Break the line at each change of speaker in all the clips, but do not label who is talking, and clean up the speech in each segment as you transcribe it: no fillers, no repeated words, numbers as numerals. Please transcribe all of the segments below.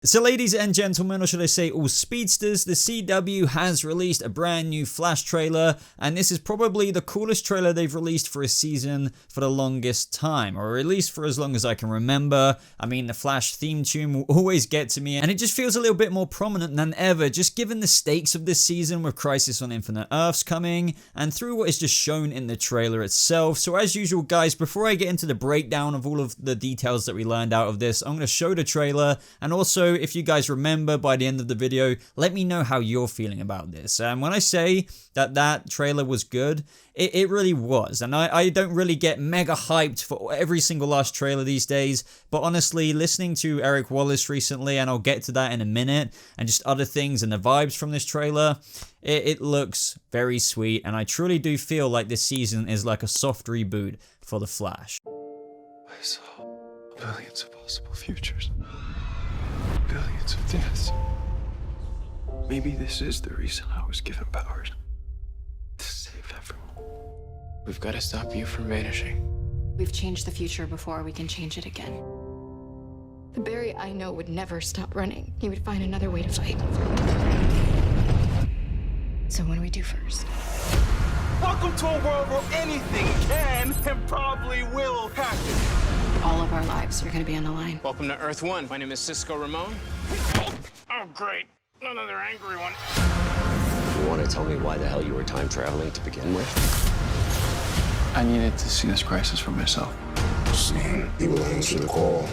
So ladies and gentlemen, or should I say all speedsters, the CW has released a brand new Flash trailer, and this is probably the coolest trailer they've released for a season for the longest time, or at least for as long as I can remember. I mean, the Flash theme tune will always get to me, and it just feels a little bit more prominent than ever, just given the stakes of this season with Crisis on Infinite Earths coming, and through what is just shown in the trailer itself. So as usual guys, before I get into the breakdown of all of the details that we learned out of this, I'm going to show the trailer, and also if you guys remember by the end of the video, let me know how you're feeling about this. And when I say that trailer was good, it really was. And I don't really get mega hyped for every single last trailer these days, but honestly, listening to Eric Wallace recently, and I'll get to that in a minute, and just other things and the vibes from this trailer, it looks very sweet, and I truly do feel like this season is like a soft reboot for The Flash.
I saw billions of possible futures. Billions of deaths. Maybe this is the reason I was given powers. To save everyone.
We've got to stop you from vanishing.
We've changed the future before we can change it again. The Barry I know would never stop running. He would find another way to fight. So what do we do first?
Welcome to a world where anything can and probably will happen.
All of our lives are going to be on the line.
Welcome to Earth 1. My name is Cisco Ramon.
Oh, great. Another angry one.
You want to tell me why the hell you were time traveling to begin with?
I needed to see this crisis for myself.
Soon he will answer the call.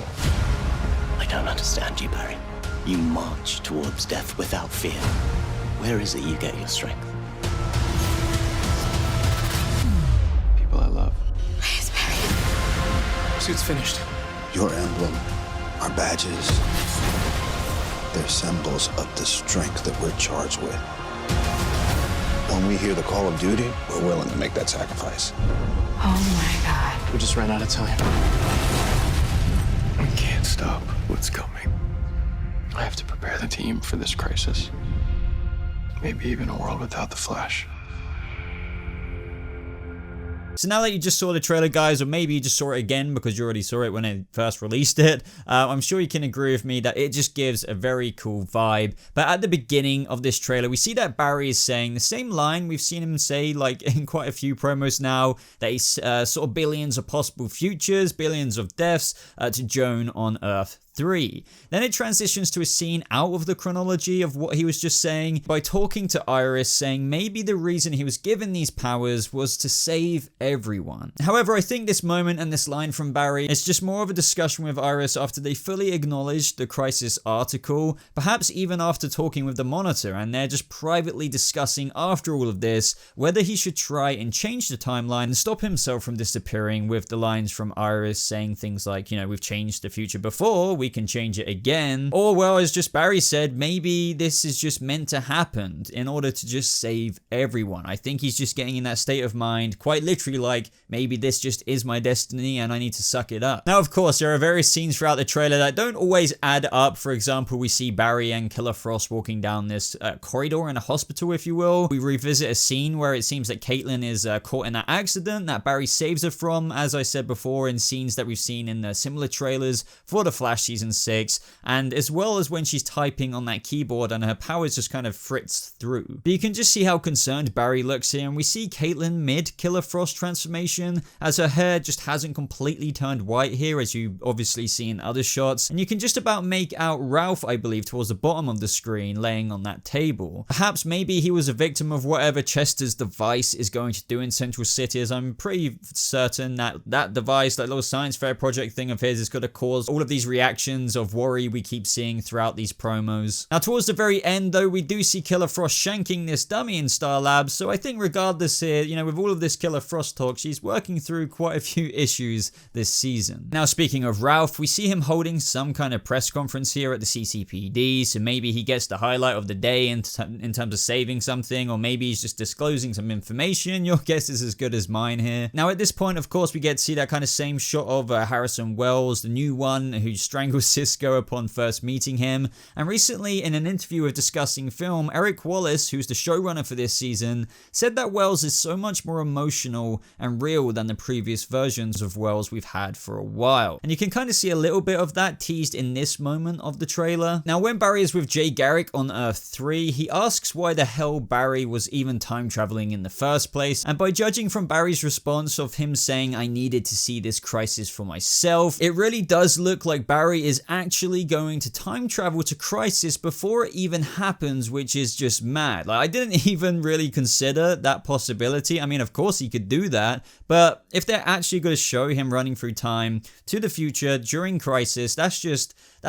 I don't understand you, Barry. You march towards death without fear. Where is it you get your strength?
People I love.
Please, Barry.
Suit's finished.
Your emblem, our badges, they're symbols of the strength that we're charged with. When we hear the call of duty, we're willing to make that sacrifice.
Oh my God.
We just ran out of time.
We can't stop what's coming. I have to prepare the team for this crisis. Maybe even a world without the Flash.
So now that you just saw the trailer, guys, or maybe you just saw it again because you already saw it when it first released it, I'm sure you can agree with me that it just gives a very cool vibe. But at the beginning of this trailer, we see that Barry is saying the same line we've seen him say like in quite a few promos now, that he's sort of billions of possible futures, billions of deaths to Joan on Earth 3. Then it transitions to a scene out of the chronology of what he was just saying by talking to Iris, saying maybe the reason he was given these powers was to save everyone. However, I think this moment and this line from Barry is just more of a discussion with Iris after they fully acknowledged the Crisis article, perhaps even after talking with the Monitor, and they're just privately discussing after all of this whether he should try and change the timeline and stop himself from disappearing, with the lines from Iris saying things like, you know, we've changed the future before, we can change it again. Or, well, as just Barry said, maybe this is just meant to happen in order to just save everyone. I think he's just getting in that state of mind, quite literally like, maybe this just is my destiny and I need to suck it up. Now, of course, there are various scenes throughout the trailer that don't always add up. For example, we see Barry and Killer Frost walking down this corridor in a hospital, if you will. We revisit a scene where it seems that Caitlin is caught in that accident that Barry saves her from, as I said before, in scenes that we've seen in the similar trailers for The Flash Season 6, and as well as when she's typing on that keyboard and her powers just kind of fritz through. But you can just see how concerned Barry looks here, and we see Caitlin mid Killer Frost transformation, as her hair just hasn't completely turned white here, as you obviously see in other shots, and you can just about make out Ralph, I believe, towards the bottom of the screen laying on that table. Perhaps maybe he was a victim of whatever Chester's device is going to do in Central City, as I'm pretty certain that that device, that little science fair project thing of his, is going to cause all of these reactions of worry we keep seeing throughout these promos. Now, towards the very end, though, we do see Killer Frost shanking this dummy in Star Labs, so I think regardless here, you know, with all of this Killer Frost talk, she's working through quite a few issues this season. Now, speaking of Ralph, we see him holding some kind of press conference here at the CCPD, so maybe he gets the highlight of the day in terms of saving something, or maybe he's just disclosing some information. Your guess is as good as mine here. Now, at this point, of course, we get to see that kind of same shot of Harrison Wells, the new one, who's strangling strangle Cisco upon first meeting him. And recently, in an interview with Discussing Film, Eric Wallace, who's the showrunner for this season, said that Wells is so much more emotional and real than the previous versions of Wells we've had for a while. And you can kind of see a little bit of that teased in this moment of the trailer. Now, when Barry is with Jay Garrick on Earth 3, he asks why the hell Barry was even time traveling in the first place, and by judging from Barry's response of him saying, "I needed to see this crisis for myself," it really does look like Barry is actually going to time travel to Crisis before it even happens, which is just mad. Like, I didn't even really consider that possibility. I mean, of course he could do that, but if they're actually going to show him running through time to the future during Crisis, that's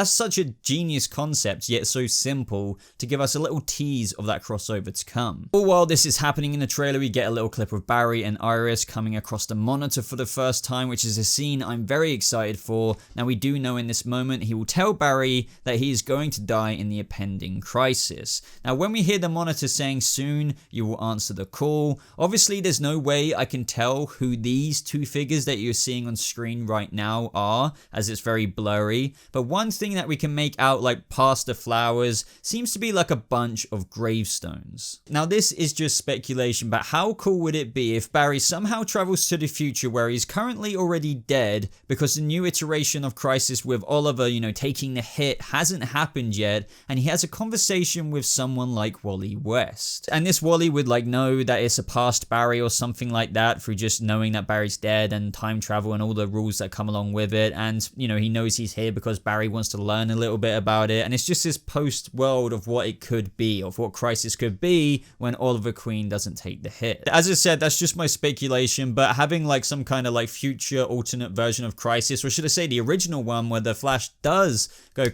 such a genius concept, yet so simple, to give us a little tease of that crossover to come. All while this is happening in the trailer, we get a little clip of Barry and Iris coming across the monitor for the first time, which is a scene I'm very excited for. Now, we do know in this moment he will tell Barry that he is going to die in the impending crisis. Now, when we hear the monitor saying soon you will answer the call, obviously there's no way I can tell who these two figures that you're seeing on screen right now are, as it's very blurry, but one thing that we can make out, like past the flowers, seems to be like a bunch of gravestones. Now, this is just speculation, but how cool would it be if Barry somehow travels to the future where he's currently already dead because the new iteration of Crisis with Oliver, taking the hit hasn't happened yet, and he has a conversation with someone like Wally West. And this Wally would know that it's a past Barry or something like that through just knowing that Barry's dead and time travel and all the rules that come along with it. And, he knows he's here because Barry wants to learn a little bit about it. And it's just this post world of what it could be, of what Crisis could be when Oliver Queen doesn't take the hit. As I said, that's just my speculation, but having some kind of future alternate version of Crisis, or should I say the original one where the Flash does go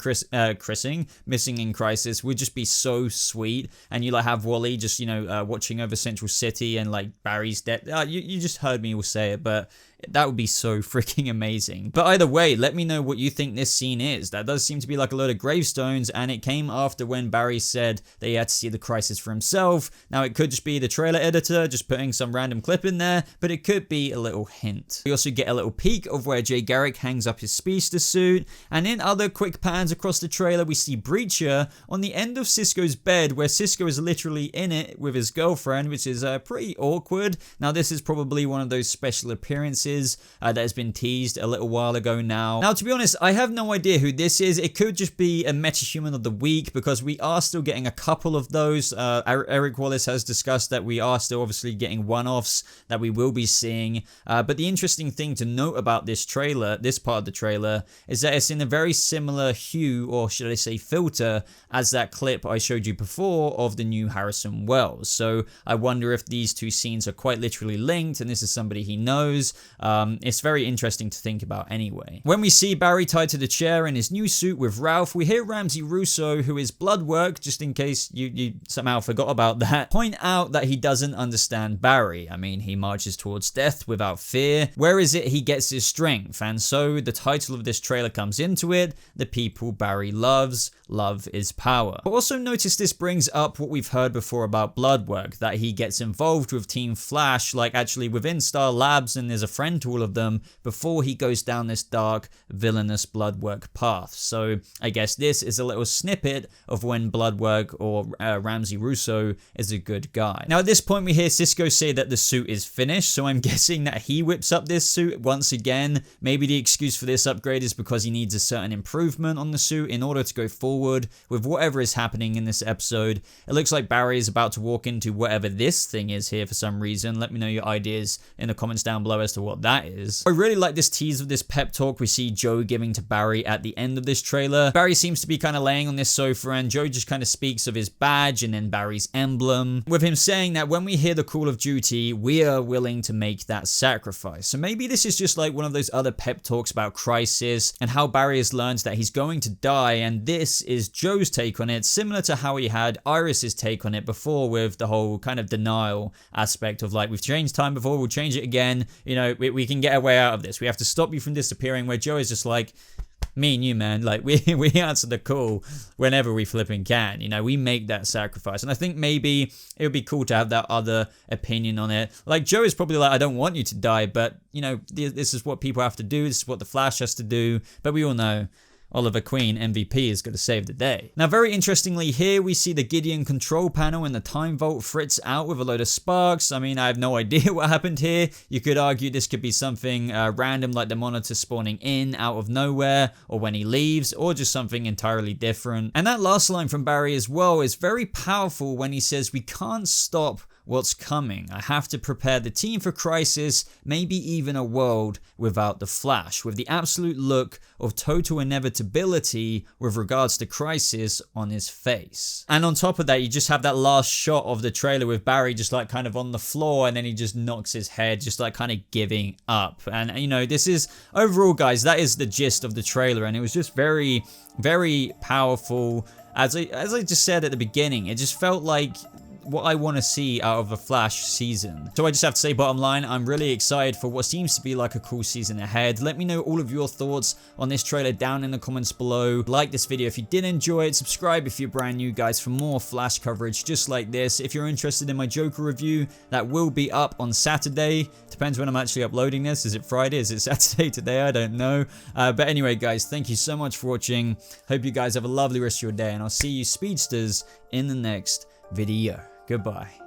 missing in Crisis, would just be so sweet. And you have Wally just watching over Central City and Barry's dead. You just heard me all say it, but that would be so freaking amazing. But either way, let me know what you think this scene is. That does seem to be a load of gravestones, and it came after when Barry said that he had to see the crisis for himself. Now, it could just be the trailer editor just putting some random clip in there, but it could be a little hint. We also get a little peek of where Jay Garrick hangs up his speedster suit, and in other quick pans across the trailer, we see Breacher on the end of Cisco's bed, where Cisco is literally in it with his girlfriend, which is pretty awkward. Now, this is probably one of those special appearances that has been teased a little while ago now. Now, to be honest, I have no idea who this is. It could just be a metahuman of the week, because we are still getting a couple of those. Eric Wallace has discussed that we are still obviously getting one-offs that we will be seeing. But the interesting thing to note about this trailer, this part of the trailer, is that it's in a very similar hue, or should I say filter, as that clip I showed you before of the new Harrison Wells. So I wonder if these two scenes are quite literally linked, and this is somebody he knows. It's very interesting to think about anyway. When we see Barry tied to the chair in his new suit with Ralph, we hear Ramsey Russo, who is Bloodwork, just in case you somehow forgot about that, point out that he doesn't understand Barry. I mean, he marches towards death without fear. Where is it he gets his strength? And so the title of this trailer comes into it: The People Barry Loves. Love is power. But also notice this brings up what we've heard before about Bloodwork, that he gets involved with Team Flash, actually within Star Labs, and there's a friend to all of them before he goes down this dark, villainous Bloodwork path. So I guess this is a little snippet of when Bloodwork, or Ramsey Russo, is a good guy. Now, at this point, we hear Cisco say that the suit is finished, so I'm guessing that he whips up this suit once again. Maybe the excuse for this upgrade is because he needs a certain improvement on the suit in order to go forward with whatever is happening in this episode. It looks like Barry is about to walk into whatever this thing is here for some reason. Let me know your ideas in the comments down below as to what that is. I really like this tease of this pep talk we see Joe giving to Barry at the end of this trailer. Barry seems to be kind of laying on this sofa, and Joe just kind of speaks of his badge and then Barry's emblem, with him saying that when we hear the call of duty, we are willing to make that sacrifice. So maybe this is just one of those other pep talks about Crisis and how Barry has learned that he's going to die, and this is Joe's take on it, similar to how he had Iris's take on it before, with the whole kind of denial aspect of we've changed time before, we'll change it again, we can get a way out of this, we have to stop you from disappearing, where Joe is just me and you, man, we answer the call whenever we flipping can, we make that sacrifice. And I think maybe it would be cool to have that other opinion on it. Joe is probably I don't want you to die, but this is what people have to do, this is what the Flash has to do. But we all know Oliver Queen, MVP, is going to save the day. Now, very interestingly here, we see the Gideon control panel and the time vault fritz out with a load of sparks. I mean, I have no idea what happened here. You could argue this could be something random, like the monitor spawning in out of nowhere, or when he leaves, or just something entirely different. And that last line from Barry as well is very powerful when he says, "We can't stop what's coming. I have to prepare the team for crisis, maybe even a world without the Flash," with the absolute look of total inevitability with regards to crisis on his face. And on top of that, you just have that last shot of the trailer with Barry just like kind of on the floor, and then he just knocks his head, just like kind of giving up. And you know, this is overall, guys, that is the gist of the trailer, and it was just very, very powerful. As I just said at the beginning, it just felt like what I want to see out of a Flash season. So I just have to say, bottom line, I'm really excited for what seems to be like a cool season ahead. Let me know all of your thoughts on this trailer down in the comments below. Like this video if you did enjoy it. Subscribe if you're brand new, guys, for more Flash coverage just like this. If you're interested in my Joker review, that will be up on Saturday. Depends when I'm actually uploading this. Is it Friday? Is it Saturday today? I don't know. But anyway, guys, thank you so much for watching. Hope you guys have a lovely rest of your day, and I'll see you speedsters in the next video. Goodbye.